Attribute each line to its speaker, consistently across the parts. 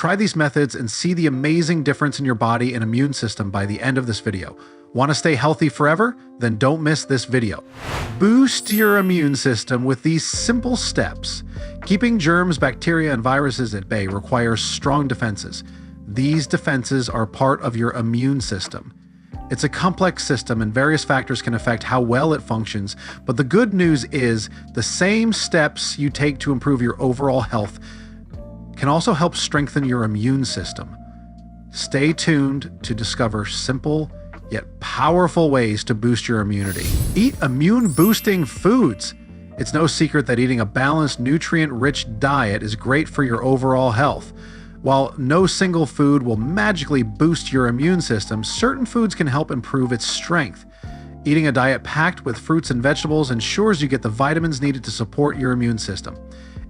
Speaker 1: Try these methods and see the amazing difference in your body and immune system by the end of this video. Want to stay healthy forever? Then don't miss this video. Boost your immune system with these simple steps. Keeping germs, bacteria, and viruses at bay requires strong defenses. These defenses are part of your immune system. It's a complex system and various factors can affect how well it functions, but the good news is the same steps you take to improve your overall health can also help strengthen your immune system. Stay tuned to discover simple yet powerful ways to boost your immunity. Eat immune-boosting foods. It's no secret that eating a balanced, nutrient-rich diet is great for your overall health. While no single food will magically boost your immune system, certain foods can help improve its strength. Eating a diet packed with fruits and vegetables ensures you get the vitamins needed to support your immune system.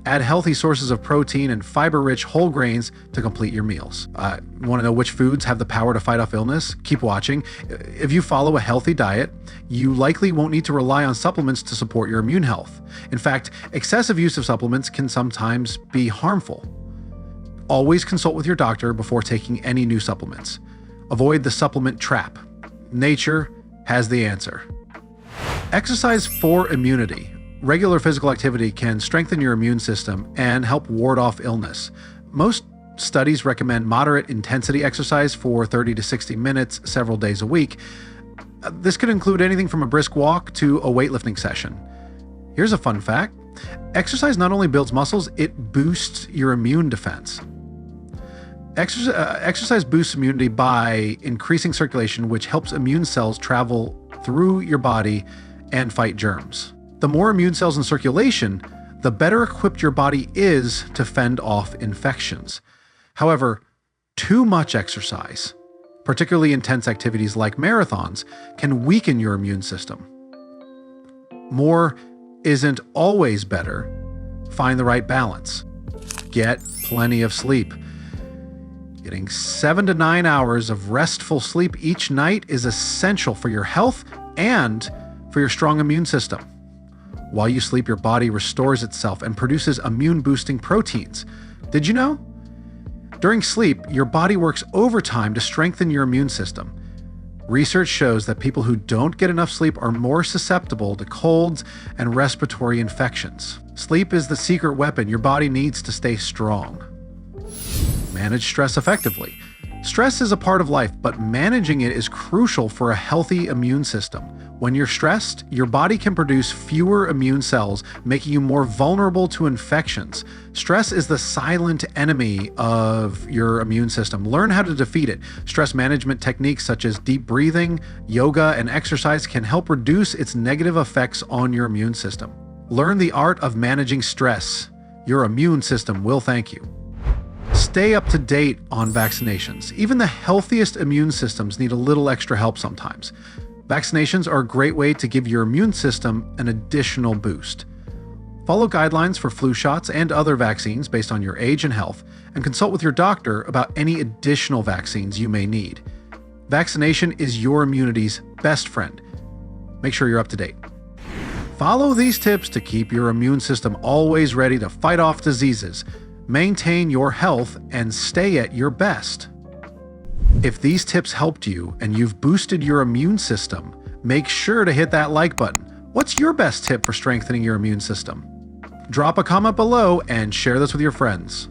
Speaker 1: Add healthy sources of protein and fiber-rich whole grains to complete your meals. Want to know which foods have the power to fight off illness? Keep watching. If you follow a healthy diet, you likely won't need to rely on supplements to support your immune health. In fact, excessive use of supplements can sometimes be harmful. Always consult with your doctor before taking any new supplements. Avoid the supplement trap. Nature has the answer. Exercise for immunity. Regular physical activity can strengthen your immune system and help ward off illness. Most studies recommend moderate intensity exercise for 30 to 60 minutes several days a week. This could include anything from a brisk walk to a weightlifting session. Here's a fun fact. Exercise not only builds muscles, it boosts your immune defense. Exercise boosts immunity by increasing circulation, which helps immune cells travel through your body and fight germs. The more immune cells in circulation, the better equipped your body is to fend off infections. However, too much exercise, particularly intense activities like marathons, can weaken your immune system. More isn't always better. Find the right balance. Get plenty of sleep. Getting 7 to 9 hours of restful sleep each night is essential for your health and for your strong immune system. While you sleep, your body restores itself and produces immune-boosting proteins. Did you know? During sleep, your body works overtime to strengthen your immune system. Research shows that people who don't get enough sleep are more susceptible to colds and respiratory infections. Sleep is the secret weapon your body needs to stay strong. Manage stress effectively. Stress is a part of life, but managing it is crucial for a healthy immune system. When you're stressed, your body can produce fewer immune cells, making you more vulnerable to infections. Stress is the silent enemy of your immune system. Learn how to defeat it. Stress management techniques such as deep breathing, yoga, and exercise can help reduce its negative effects on your immune system. Learn the art of managing stress. Your immune system will thank you. Stay up to date on vaccinations. Even the healthiest immune systems need a little extra help sometimes. Vaccinations are a great way to give your immune system an additional boost. Follow guidelines for flu shots and other vaccines based on your age and health, and consult with your doctor about any additional vaccines you may need. Vaccination is your immunity's best friend. Make sure you're up to date. Follow these tips to keep your immune system always ready to fight off diseases. Maintain your health and stay at your best. If these tips helped you and you've boosted your immune system, make sure to hit that like button. What's your best tip for strengthening your immune system? Drop a comment below and share this with your friends.